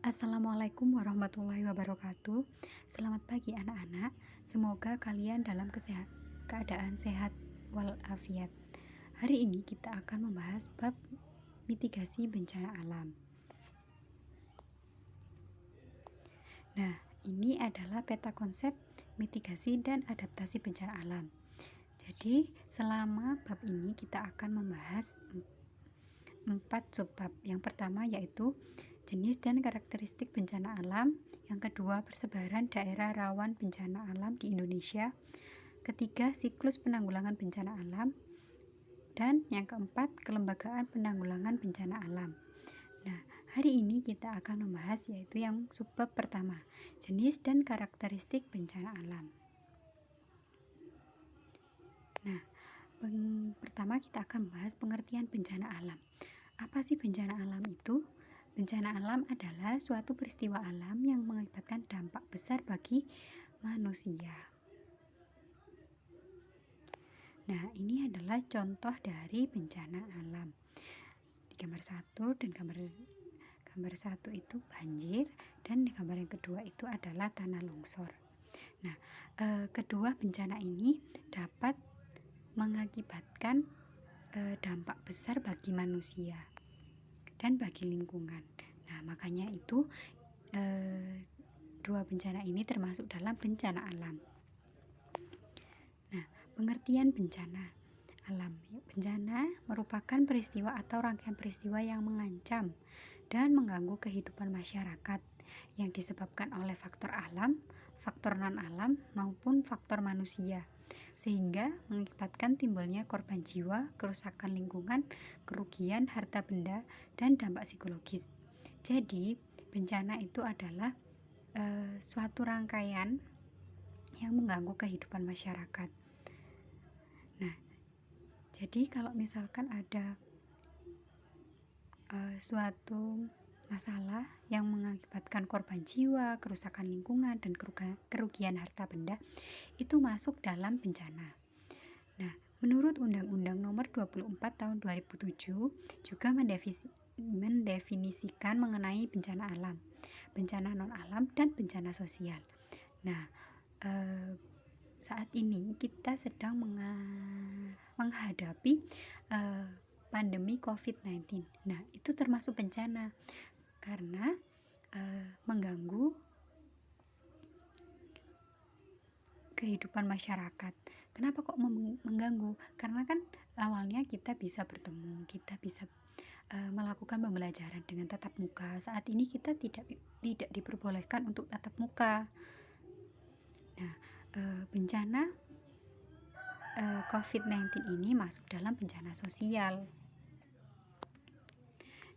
Assalamualaikum warahmatullahi wabarakatuh. Selamat pagi anak-anak. Semoga kalian dalam keadaan sehat walafiat. Hari ini kita akan membahas bab mitigasi bencana alam. Nah, ini adalah peta konsep mitigasi dan adaptasi bencana alam. Jadi, selama bab ini kita akan membahas 4 subbab. Yang pertama yaitu jenis dan karakteristik bencana alam. Yang kedua, persebaran daerah rawan bencana alam di Indonesia. Ketiga, siklus penanggulangan bencana alam. Dan yang keempat, kelembagaan penanggulangan bencana alam. Nah, hari ini kita akan membahas yaitu yang subbab pertama, jenis dan karakteristik bencana alam. Nah, pertama kita akan membahas pengertian bencana alam. Apa sih bencana alam itu? Bencana alam adalah suatu peristiwa alam yang mengakibatkan dampak besar bagi manusia. Nah, ini adalah contoh dari bencana alam. Di gambar 1 dan gambar 1 itu banjir, dan di gambar yang kedua itu adalah tanah longsor. Nah, kedua bencana ini dapat mengakibatkan dampak besar bagi manusia dan bagi lingkungan. Nah, makanya itu dua bencana ini termasuk dalam bencana alam. Nah, pengertian bencana alam. Bencana merupakan peristiwa atau rangkaian peristiwa yang mengancam dan mengganggu kehidupan masyarakat yang disebabkan oleh faktor alam, faktor non-alam, maupun faktor manusia, sehingga mengakibatkan timbulnya korban jiwa, kerusakan lingkungan, kerugian harta benda, dan dampak psikologis. Jadi, bencana itu adalah suatu rangkaian yang mengganggu kehidupan masyarakat. Nah, jadi kalau misalkan ada suatu masalah yang mengakibatkan korban jiwa, kerusakan lingkungan, dan kerugian harta benda, itu masuk dalam bencana. Nah, menurut Undang-Undang Nomor 24 Tahun 2007 juga mendefinisikan mengenai bencana alam, bencana non-alam, dan bencana sosial. Nah, saat ini kita sedang menghadapi pandemi COVID-19. Nah, itu termasuk bencana karena mengganggu kehidupan masyarakat. Kenapa kok mengganggu? Karena kan awalnya kita bisa bertemu, kita bisa melakukan pembelajaran dengan tatap muka. Saat ini kita tidak diperbolehkan untuk tatap muka. Nah, bencana COVID-19 ini masuk dalam bencana sosial.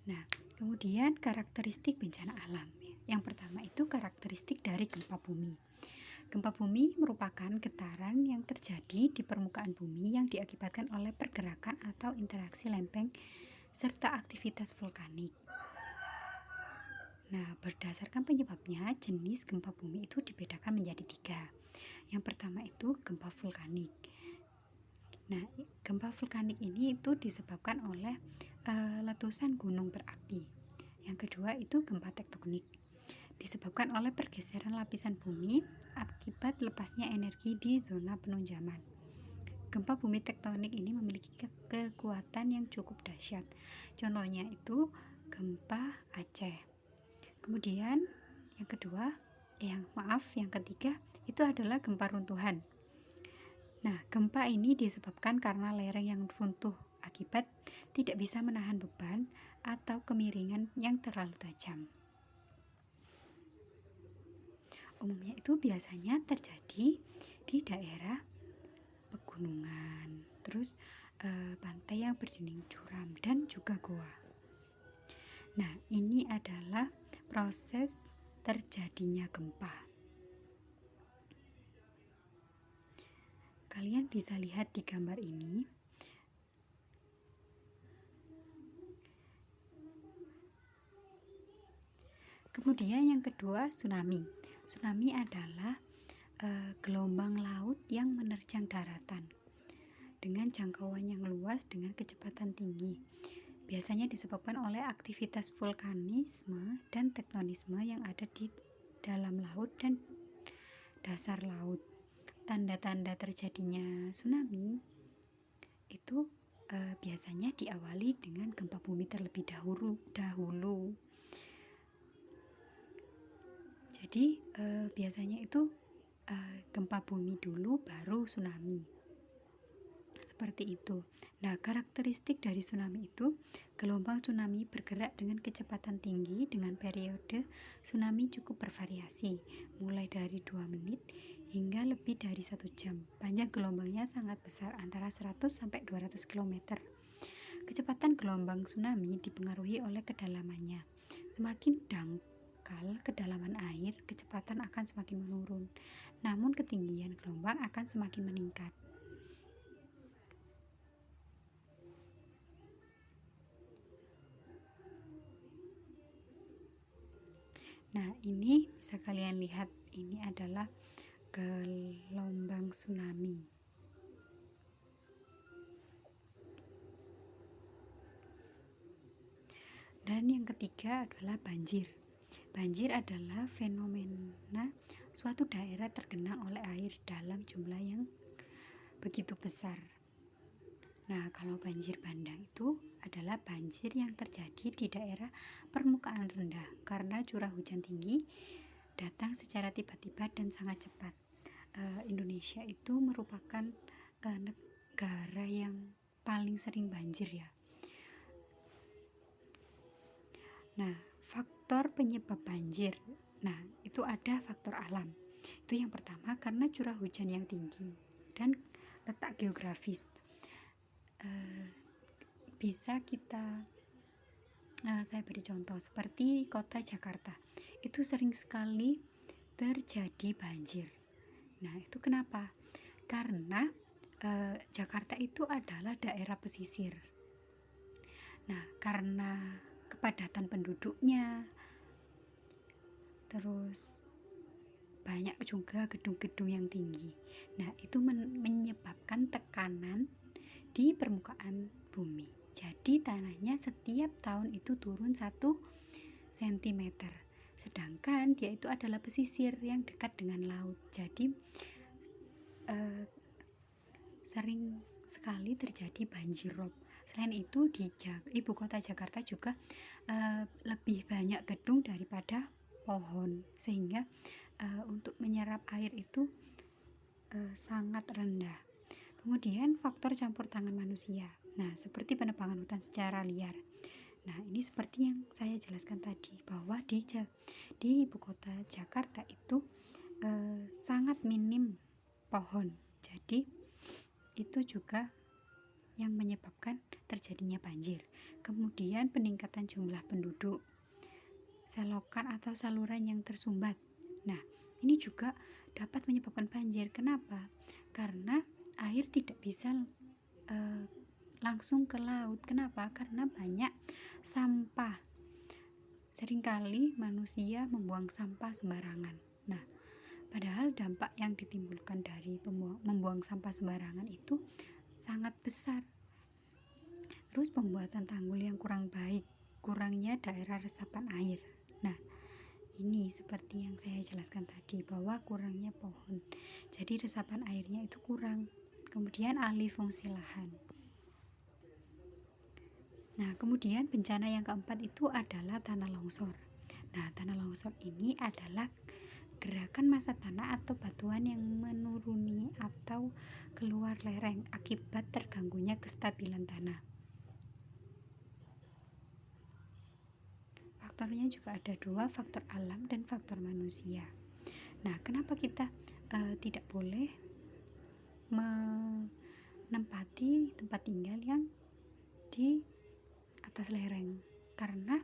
Nah, kemudian karakteristik bencana alam. Yang pertama itu karakteristik dari gempa bumi. Gempa bumi merupakan getaran yang terjadi di permukaan bumi yang diakibatkan oleh pergerakan atau interaksi lempeng serta aktivitas vulkanik. Nah, berdasarkan penyebabnya, jenis gempa bumi itu dibedakan menjadi 3. Yang pertama itu gempa vulkanik. Nah, gempa vulkanik ini itu disebabkan oleh letusan gunung berapi. Yang kedua itu gempa tektonik, disebabkan oleh pergeseran lapisan bumi akibat lepasnya energi di zona penunjaman. Gempa bumi tektonik ini memiliki kekuatan yang cukup dahsyat. Contohnya itu gempa Aceh. Kemudian yang ketiga itu adalah gempa runtuhan. Nah, gempa ini disebabkan karena lereng yang runtuh akibat tidak bisa menahan beban atau kemiringan yang terlalu tajam. Umumnya itu biasanya terjadi di daerah pegunungan, terus pantai yang berdinding curam, dan juga goa. Nah, ini adalah proses terjadinya gempa. Kalian bisa lihat di gambar ini. Kemudian yang kedua, tsunami. Tsunami adalah gelombang laut yang menerjang daratan dengan jangkauan yang luas dengan kecepatan tinggi. biasanya disebabkan oleh aktivitas vulkanisme dan tektonisme yang ada di dalam laut dan dasar laut. Tanda-tanda terjadinya tsunami itu biasanya diawali dengan gempa bumi terlebih dahulu. Jadi biasanya itu gempa bumi dulu baru tsunami. Seperti itu. Nah, karakteristik dari tsunami itu, gelombang tsunami bergerak dengan kecepatan tinggi dengan periode tsunami cukup bervariasi, mulai dari 2 menit hingga lebih dari 1 jam. Panjang gelombangnya sangat besar, antara 100 sampai 200 km. Kecepatan gelombang tsunami dipengaruhi oleh kedalamannya. Semakin dangkal kedalaman air, kecepatan akan semakin menurun. Namun ketinggian gelombang akan semakin meningkat. Nah, ini bisa kalian lihat, ini adalah gelombang tsunami. Dan yang ketiga adalah banjir. Banjir adalah fenomena suatu daerah tergenang oleh air dalam jumlah yang begitu besar. Nah, kalau banjir bandang itu adalah banjir yang terjadi di daerah permukaan rendah karena curah hujan tinggi datang secara tiba-tiba dan sangat cepat. Indonesia itu merupakan negara yang paling sering banjir ya. Nah, faktor penyebab banjir. Nah, itu ada faktor alam. Itu yang pertama karena curah hujan yang tinggi dan letak geografis. Bisa saya beri contoh seperti kota Jakarta. Itu sering sekali terjadi banjir. Nah, itu kenapa? Karena Jakarta itu adalah daerah pesisir. Nah, karena kepadatan penduduknya, terus banyak juga gedung-gedung yang tinggi. Nah, itu menyebabkan tekanan di permukaan bumi. Jadi tanahnya setiap tahun itu turun 1 cm. Sedangkan dia itu adalah pesisir yang dekat dengan laut. Jadi sering sekali terjadi banjir rob. Selain itu di ibu kota Jakarta juga lebih banyak gedung daripada pohon, sehingga untuk menyerap air itu sangat rendah. Kemudian faktor campur tangan manusia. Nah, seperti penebangan hutan secara liar. Nah, ini seperti yang saya jelaskan tadi, bahwa di ibu kota Jakarta itu sangat minim pohon. Jadi itu juga yang menyebabkan terjadinya banjir. Kemudian peningkatan jumlah penduduk, selokan atau saluran yang tersumbat. Nah, ini juga dapat menyebabkan banjir. Kenapa? Karena air tidak bisa langsung ke laut. Kenapa? Karena banyak sampah. Seringkali manusia membuang sampah sembarangan. Nah, padahal dampak yang ditimbulkan dari membuang sampah sembarangan itu sangat besar. Terus pembuatan tanggul yang kurang baik, kurangnya daerah resapan air. Nah, ini seperti yang saya jelaskan tadi, bahwa kurangnya pohon. Jadi resapan airnya itu kurang. Kemudian alih fungsi lahan. Nah, kemudian bencana yang keempat itu adalah tanah longsor. Nah, tanah longsor ini adalah gerakan massa tanah atau batuan yang menuruni atau keluar lereng akibat terganggunya kestabilan tanah. Faktornya juga ada 2, faktor alam dan faktor manusia. Nah, kenapa kita tidak boleh menempati tempat tinggal yang di atas lereng? Karena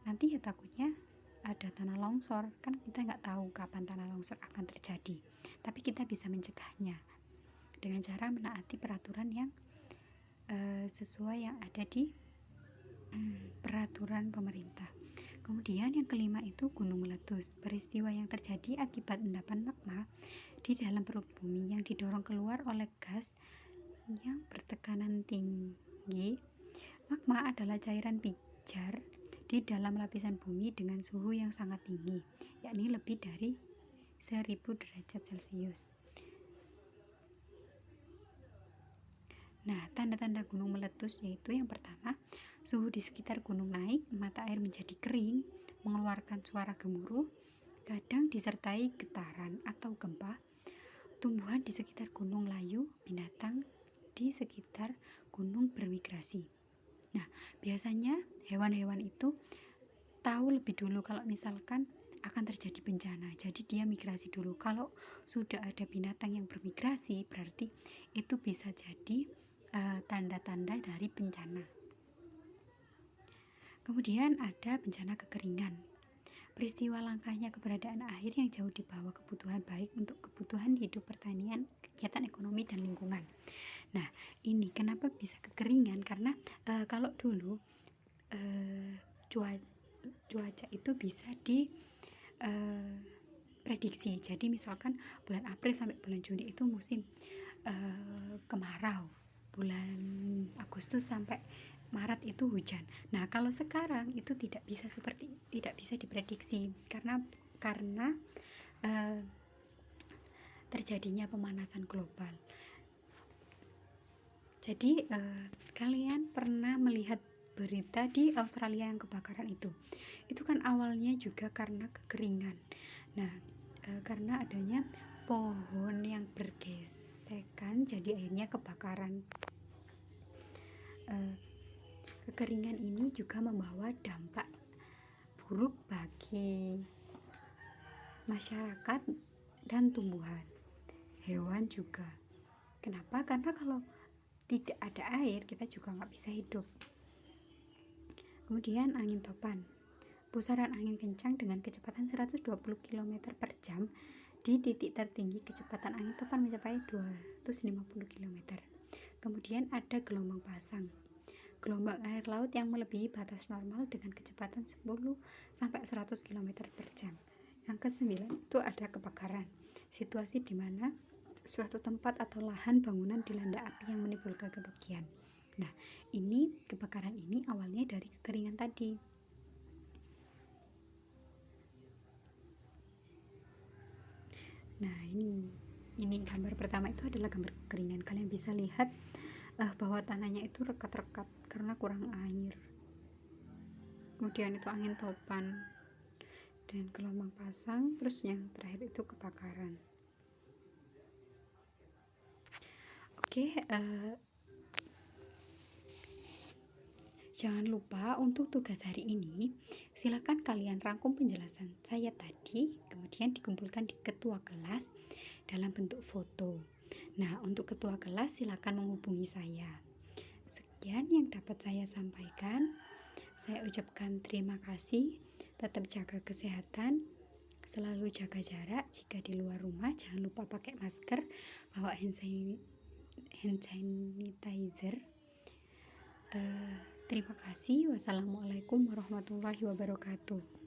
nanti ya takutnya ada tanah longsor. Kan kita nggak tahu kapan tanah longsor akan terjadi, tapi kita bisa mencegahnya dengan cara menaati peraturan yang sesuai yang ada di peraturan pemerintah. Kemudian yang kelima itu gunung meletus, peristiwa yang terjadi akibat endapan magma di dalam perut bumi yang didorong keluar oleh gas yang bertekanan tinggi Magma adalah cairan pijar di dalam lapisan bumi dengan suhu yang sangat tinggi, yakni lebih dari 1000 derajat Celcius. Nah, tanda-tanda gunung meletus yaitu yang pertama, suhu di sekitar gunung naik, mata air menjadi kering, mengeluarkan suara gemuruh, kadang disertai getaran atau gempa. Tumbuhan di sekitar gunung layu, binatang di sekitar gunung bermigrasi. Nah, biasanya hewan-hewan itu tahu lebih dulu kalau misalkan akan terjadi bencana. Jadi dia migrasi dulu. Kalau sudah ada binatang yang bermigrasi, berarti itu bisa jadi tanda-tanda dari bencana. Kemudian ada bencana kekeringan. Peristiwa langkahnya keberadaan air yang jauh di bawah kebutuhan baik untuk kebutuhan hidup, pertanian, kegiatan ekonomi, dan lingkungan. Nah, ini kenapa bisa kekeringan? Karena kalau dulu cuaca itu bisa prediksi. Jadi misalkan bulan April sampai bulan Juni itu musim kemarau, bulan Agustus sampai Maret itu hujan. Nah, kalau sekarang itu tidak bisa diprediksi karena terjadinya pemanasan global. Jadi kalian pernah melihat berita di Australia yang kebakaran itu kan awalnya juga karena kekeringan. Nah, karena adanya pohon yang bergesekan jadi akhirnya kebakaran. Kekeringan ini juga membawa dampak buruk bagi masyarakat dan tumbuhan, hewan juga. Kenapa? Karena kalau tidak ada air kita juga nggak bisa hidup. Kemudian angin topan, pusaran angin kencang dengan kecepatan 120 km per jam. Di titik tertinggi kecepatan angin topan mencapai 250 km. Kemudian ada gelombang pasang, gelombang air laut yang melebihi batas normal dengan kecepatan 10 sampai 100 km per jam. Yang ke-9 itu ada kebakaran, situasi di mana suatu tempat atau lahan bangunan dilanda api yang menimbulkan kerugian. Nah, ini kebakaran ini awalnya dari kekeringan tadi. Nah, ini gambar pertama itu adalah gambar kekeringan. Kalian bisa lihat bahwa tanahnya itu rekat-rekat karena kurang air. Kemudian itu angin topan dan gelombang pasang, terus yang terakhir itu kebakaran. Oke, jangan lupa untuk tugas hari ini silakan kalian rangkum penjelasan saya tadi, kemudian dikumpulkan di ketua kelas dalam bentuk foto. Nah, untuk ketua kelas silakan menghubungi saya. Sekian yang dapat saya sampaikan. Saya ucapkan terima kasih. Tetap jaga kesehatan, selalu jaga jarak. Jika di luar rumah jangan lupa pakai masker, bawa hand sanitizer. Terima kasih. Wassalamualaikum warahmatullahi wabarakatuh.